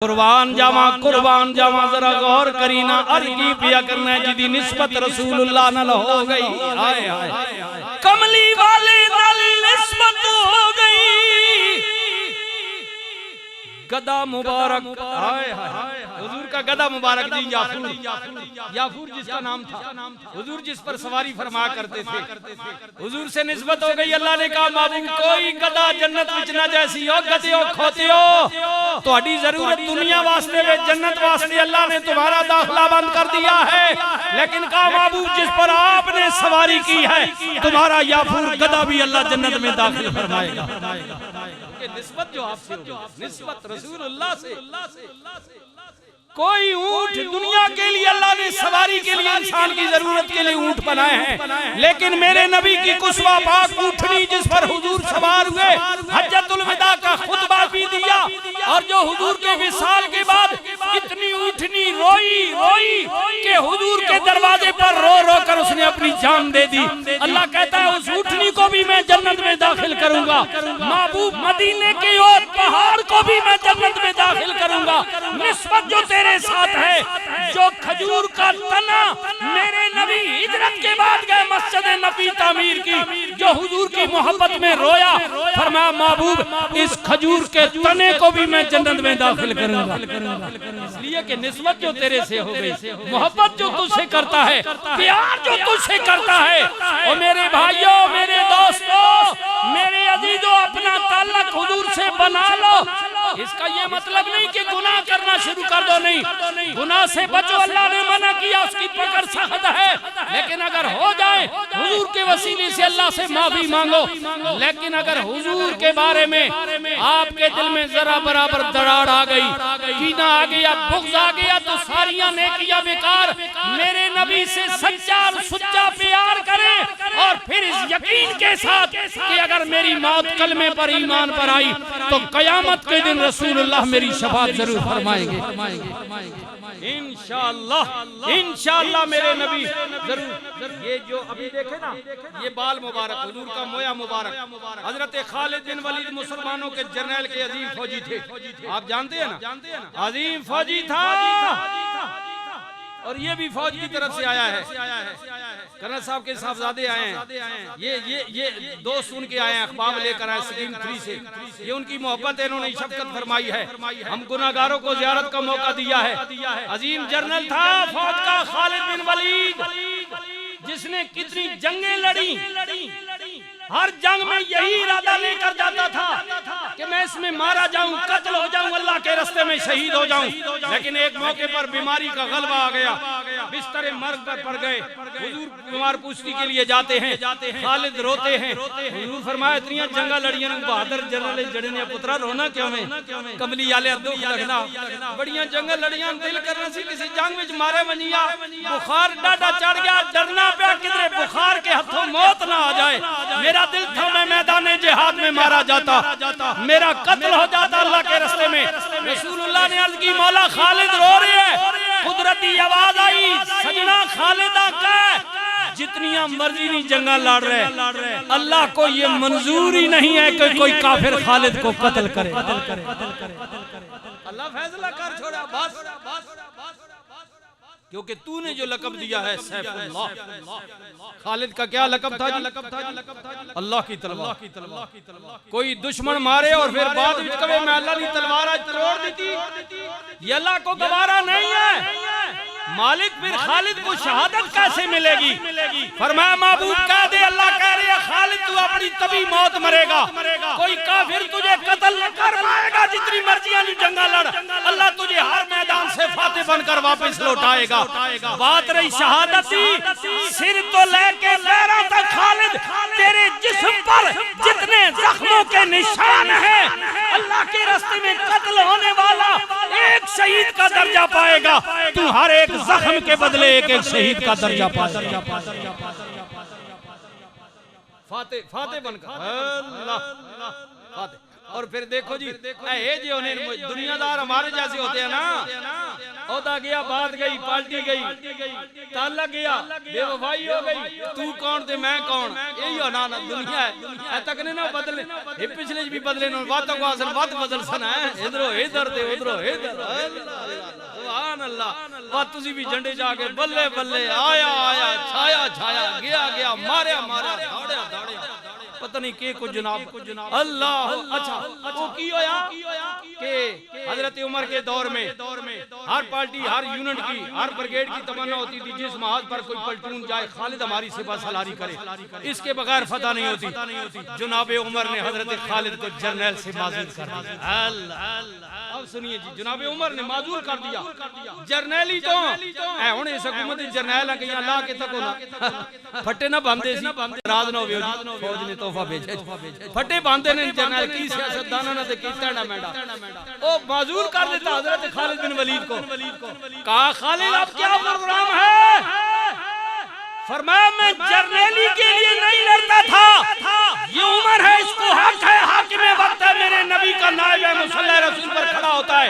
कुर्बान जावा जरा गौर करीना अर्की पिया करना है जिदी निस्बत रसूलुल्लाह नाल हो गई। हाय हाय कमली वाले नाल निस्बत हो गई। गदा मुबारक हाय हाय हुजूर का गदा मुबारक जी याफूर जिसका नाम था हुजूर जिस पर सवारी फरमाया करते थे हुजूर से निस्बत हो गई। अल्लाह ने कहा माबूद कोई गदा जन्नत विच ना जैसी हो गधे खोते हो तुम्हारी जरूरत दुनिया वास्ते वे जन्नत वास्ते अल्लाह ने तुम्हारा दाखिला बंद कर दिया है। लेकिन कहा माबूद जिस पर आपने सवारी की है तुम्हारा याफूर गदा भी अल्लाह जन्नत में दाखिल फरमाएगा। निस्बत जो आपसे निस्बत रसूलुल्लाह से कोई ऊंट दुनिया के लिए अल्लाह ने सवारी के लिए इंसान की जरूरत के लिए ऊंट बनाए हैं, लेकिन मेरे नबी की कुस्वा पाक ऊंटनी जिस पर हुजूर सवार हुए हज्जतुल विदा का खुतबा भी दिया और जो हुजूर के विसाल के बाद इतनी ऊंटनी रोई कि हुजूर के दरवाजे पर रो रो कर उसने अपनी जान दे दी। अल्लाह कहता है उस ऊंटनी को भी मैं जन्नत में दाखिल करूंगा, महबूब मदीने के और पहाड़ को भी मैं जन्नत में दाखिल करूंगा। निस्बत जो तेरे साथ है जो खजूर का तना मेरे नबी हिजरत के बाद गए मस्जिद नबी तामीर की जो हुजूर की मोहब्बत में रोया फरमाया महबूब इस खजूर के तने को भी मैं जन्नत में दाखिल करूंगा। इसलिए कि निस्बत जो तेरे से हो गई, मोहब्बत जो तुझसे करता है, प्यार जो तुझसे करता है, और मेरे भाइयों मेरे दोस्तों मेरे अजीजों अपना ताल्लुक हुजूर से बना लो। इसका ये मतलब नहीं कि गुनाह करना शुरू कर दो, नहीं गुनाह से बचो, अल्लाह ने मना किया उसकी पकड़ सख्त है, लेकिन अगर हो जाए हुजूर के वसीले से अल्लाह से माफी मांगो। लेकिन अगर हुजूर के बारे में आपके दिल में जरा बराबर दरार आ गई, कीना आ गया, बुग़्ज़ आ गया तो सारियां नेकियां बेकार। मेरे नबी से सच्चा और सुच्चा प्यार करें और फिर इस यकीन के साथ कि अगर मेरी मौत कलमे पर ईमान पर आई तो कयामत के दिन रसूलुल्लाह मेरी शफाअत जरूर फरमाएंगे इंशाअल्लाह इंशाअल्लाह मेरे नबी जरूर। ये जो अभी देखे ना ये बाल मुबारक हुजूर का मोया मुबारक हजरत खालिद बिन वलीद मुसलमानों के जर्नैल के अजीम फौजी थे, आप जानते हैं ना, अजीम फौजी था और ये भी फौज की तरफ से आया है। कर्नल साहब के साहबजादे आए हैं, ये दोस्त उनके आए हैं, अखबार लेकर आए स्कीम 3 से। ये उनकी मोहब्बत है, इन्होंने शफकत फरमाई है, हम गुनाहगारों को ज़ियारत का मौका दिया है। अजीम जर्नल था फौज का खालिद बिन वलीद जिसने कितनी जंगें लड़ी, हर जंग में यही इरादा लेकर जाता था कि मैं इसमें मारा जाऊं, कत्ल हो जाऊं, अल्लाह के रास्ते में शहीद हो जाऊं। लेकिन एक मौके पर बीमारी का गलबा आ गया, बिस्तरे मर्ग पर पड़ गए। हुजूर बीमार पूछने के लिए जाते हैं, खालिद रोते हैं। हुजूर फरमाया इतनी जंगा लड़ियां बहादुर जनरल जड़े ने पुत्रा रोना क्यों में कमली आले दुख लगना बड़ियां जंगा लड़ियां दिल करना सी किसी जंग में मारे वनिया बुखार डाडा चढ़ गया, डरना पिया किधरे बुखार के हाथों मौत ना आ जाए। मेरा दिल था मैं मैदान जिहाद में मारा जाता, मेरा कत्ल हो जाता अल्लाह के रास्ते में। रसूलुल्लाह ने अर्ज की मौला खालिद रो रहे हैं, कुदरती आवाज आई सजना खालिदा का जितनियां मर्जी नहीं जंगा लड़ रहे, अल्लाह को ये मंजूर ही नहीं है कि कोई काफिर खालिद को कत्ल करे। अल्लाह फैसला कर छोड़ा बस, क्योंकि तूने जो लकब दिया है सैफुल्लाह। खालिद का क्या लकब था जी? अल्लाह की तलवार। कोई दुश्मन मारे और फिर बाद में कहे मैं अल्लाह की तलवार आज तोड़ दी थी, ये अल्लाह को गवारा नहीं है। मालिक फिर खालिद को शहादत कैसे मिलेगी? फरमाया महबूब कह दे अल्लाह कह रहे हैं खालिद तू अपनी तभी मौत मरेगा, कोई काफिर तुझे कत्ल न कर पाएगा। जितनी मर्जियां जंगा लड़, अल्लाह तुझे हर मैदान से फातेह बनकर वापस लौटाएगा। बात रही शहादत की, सिर तो लेके पैरों तक खालिद तेरे जिस्म पर जितने जख्मों के निशान हैं, अल्लाह के रास्ते में कत्ल होने वाला एक शहीद का दर्जा पाएगा, तू हर एक जख्म के बदले एक एक शहीद का दर्जा पाएगा। फातेह फातेह बनकर अल्लाह फातेह। और फिर देखो जी ये जो दुनियादार हमारे जैसे होते हैं ना, औदा गया, बात गई, पार्टी गई, ताला गया, बेवफाई हो गई, तू कौन ते मैं कौन, यही हो ना दुनिया है तक ने ना बदले ये पिछले भी बदले ना बातों को असल बात बदल सन है इधरो इधर ते उधरो इधर सुभान अल्लाह वाह तुसी भी झंडे जाके बल्ले बल्ले आया आया छाया छाया गया गया मारया मारया दौड़या दौड़या पता नहीं के कुछ जनाब अल्लाह। अच्छा वो की होया के हजरत उमर के दौर में हर पार्टी हर यूनिट की हर ब्रिगेड की तमन्ना होती थी जिस महाज पर कोई पलटून जाए खालिद हमारी सिपा सलारी करे, इसके बगैर फतह नहीं होती। जनाब उमर ने हजरत खालिद को जर्नल से माजूर कर दिया। अब सुनिए जी, जनाब उमर ने माजूर कर दिया जर्नैली तो है हुन इस हुकूमत जर्नैल है अल्लाह के तको ना फटे ना बांधे सी राज ना होवे फौज ने तोहफा भेजे फटे बांधे ने जर्नैल की सियासतदाना ने ते कीता ना मैडा ओ माजूर कर देता हजरत खालिद बिन वलीद को। कहा खालिद अब क्या प्रोग्राम है? फरमाया मैं जर्नैली के लिए नहीं लड़ता था, ये उमर है इसको हक है, हाकिम वक्त है, मेरे नबी का नायब है, मुसल्ला रसूल पर खड़ा होता है,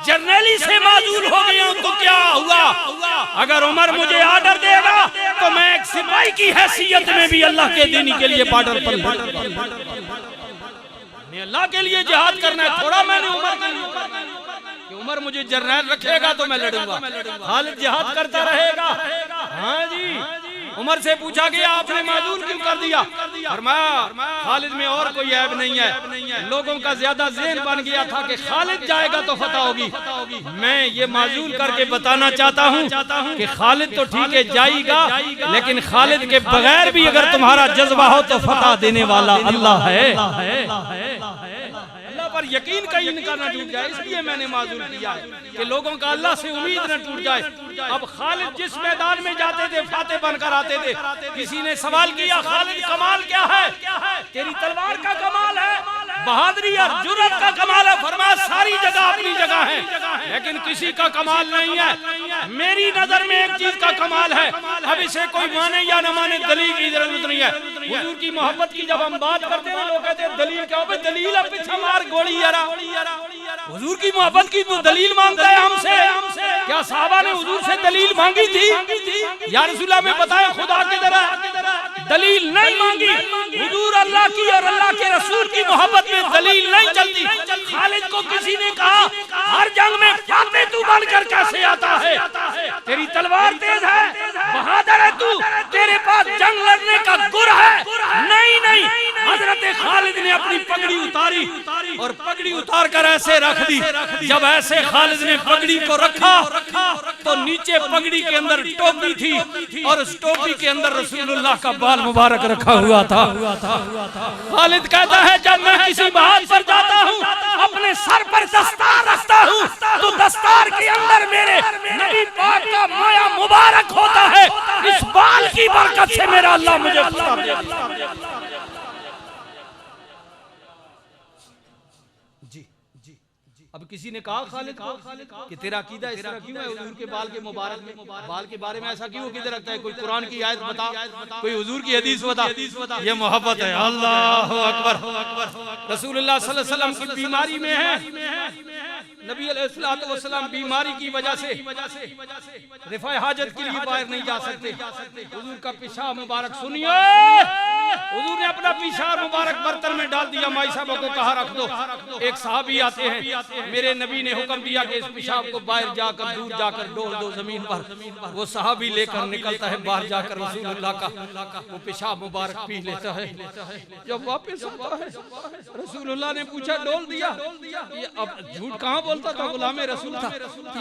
जर्नैली से माजूर हो गया तो क्या हुआ? अगर उमर मुझे आर्डर देगा तो मैं एक सिपाही की हैसियत में भी अल्लाह के दीन के लिए बॉर्डर पर अल्लाह के लिए जिहाद करना है, थोड़ा मैंने उमर के लिए कि उमर मुझे जर्नैल रखेगा तो मैं लड़ूंगा, खालिद जिहाद करता रहेगा। हाँ जी, उमर से पूछा गया आपने माजूर क्यों कर दिया? फरमाया खालिद में और कोई ऐब नहीं है, लोगों का ज्यादा ज़हन बन गया था कि खालिद जाएगा तो फतह होगी। मैं ये माजूर करके बताना चाहता हूँ कि खालिद तो ठीक है जाएगा, लेकिन खालिद के बगैर भी अगर तुम्हारा जज्बा हो तो फतह देने वाला अल्लाह है। अल्लाह पर यकीन कहीं इनका न टूट जाए, इसलिए मैंने माजूर किया है कि लोगों का अल्लाह से उम्मीद न टूट जाए। अब खालिद जिस मैदान में जाते थे फातेह बनकर आते थे। किसी ने सवाल किया खालिद कमाल क्या है? तेरी तलवार का कमाल है, बहादुरी और जुर्रत का कमाल है। फरमाया सारी जगह अपनी जगह है, लेकिन किसी का कमाल नहीं है। मेरी नजर में एक चीज का कमाल है, अब इसे कोई माने या न माने दलील की जरूरत नहीं है। हुजूर की मोहब्बत की जब हम बात करते हैं लोग कहते हैं दलील क्या हो? दलील अब पीछे मार गोली यारा। हुजूर की मोहब्बत की तो दलील मांगता है हमसे। क्या साहबा ने हुजूर से दलील मांगी थी? या रसूलुल्लाह में बताए खुदा की तरह दलील नहीं मांगी। हुजूर अल्लाह की और अल्लाह के रसूल की मोहब्बत में दलील नहीं चलती। खालिद को किसी ने कहा हर जंग में फातेह तू बनकर कैसे आता है? तेरी तलवार तेज है, बहादुर है तू, तेरे पास जंग लड़ने का गुर है। नहीं नहीं, हजरत खालिद ने अपनी पगड़ी उतारी और पगड़ी उतार कर ऐसे रख दी। जब ऐसे खालिद ने पगड़ी को रखा तो नीचे पगड़ी के अंदर टोपी थी और उस टोपी के अंदर रसूलुल्लाह का बाल मुबारक रखा हुआ था। खालिद कहता है जब मैं किसी बात पर जाता हूँ अपने सर पर दस्तार रखता हूँ तो दस्तार के अंदर मेरे नबी पाक का माया मुबारक होता है। इस बाल की बरकत से मेरा अल्लाह मुझे अब किसी ने कहा खालिद कि तेरा अकीदा इस तरह क्यों है? हुजूर के बाल के मुबारक में बाल के बारे में ऐसा क्यों अकीदा रखता है? कोई कुरान की आयत बता, कोई हुजूर की हदीस बता। ये मोहब्बत है। अल्लाह अकबर। रसूलुल्लाह सल्लल्लाहु अलैहि वसल्लम की बीमारी में है, नबी अलैहिस्सलातु वस्सलाम बीमारी की वजह से रिफाए हाजत के लिए बाहर नहीं जा सकते। हुजूर का पेशाब मुबारक सुनिए, हुजूर ने अपना पेशाब मुबारक बर्तन में डाल दिया, माई साहब को कहा रख दो। एक सहाबी आते हैं, मेरे नबी ने हुक्म दिया कि इस पेशाब को बाहर जाकर दूर जाकर डोल दो जमीन पर। वो सहाबी लेकर निकलता है बाहर जाकर रसूलुल्लाह का वो पेशाब मुबारक पी लेता है। जब वापस आता है रसूलुल्लाह ने पूछा डोल दिया? अब झूठ कहाँ बोलता था, गुलाम रसूल था।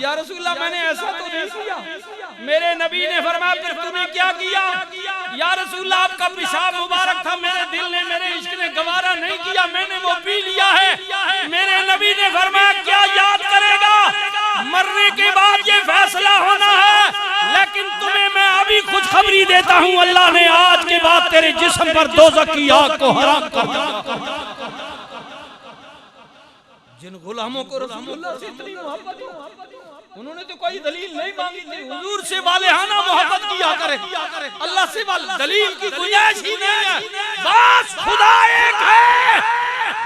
या रसूलुल्लाह मैंने ऐसा तो नहीं किया। मेरे नबी ने फरमाया फिर तूने क्या किया? या रसूलुल्लाह आपका पेशाब मुबारक था, मेरे दिल ने मेरे इश्क ने गवारा नहीं किया, मैंने वो पी लिया है। मेरे नबी ने फरमाया क्या याद करेगा? मरने के बाद ये फैसला होना है, लेकिन तुम्हें मैं अभी खुशखबरी देता हूँ अल्लाह ने आज के बाद तेरे जिस्म पर दोज़ख की आग को हराम कर दिया। जिन गुलामों को रसूलुल्लाह से इतनी मोहब्बत हो, उन्होंने तो कोई दलील नहीं मांगी थी। हुजूर से वालेहाना मोहब्बत किया करे, अल्लाह से दलील की गुंजाइश ही नहीं है। बस खुदा एक है,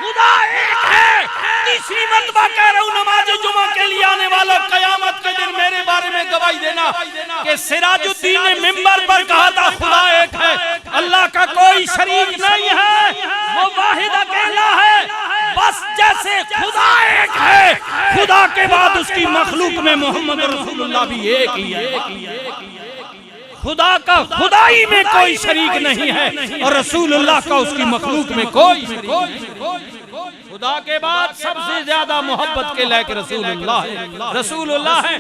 खुदा एक है। तीसरी मर्तबा कह रहा हूँ नमाज जुमा के लिए आने वाला कयामत के दिन में गवाही देना कि सिराजुद्दीन ने मिंबर पर कहा था खुदा एक है, अल्लाह का कोई शरीक नहीं है, वो वाहिद अकेला है। बस जैसे खुदा एक है, खुदा के बाद उसकी मखलूक में मोहम्मद रसूलुल्लाह भी एक ही है। खुदा का खुदाई में कोई शरीक नहीं है और रसूलुल्लाह का उसकी मखलूक में कोई शरीक नहीं। खुदा के बाद सबसे ज्यादा मोहब्बत के लायक रसूलुल्लाह है।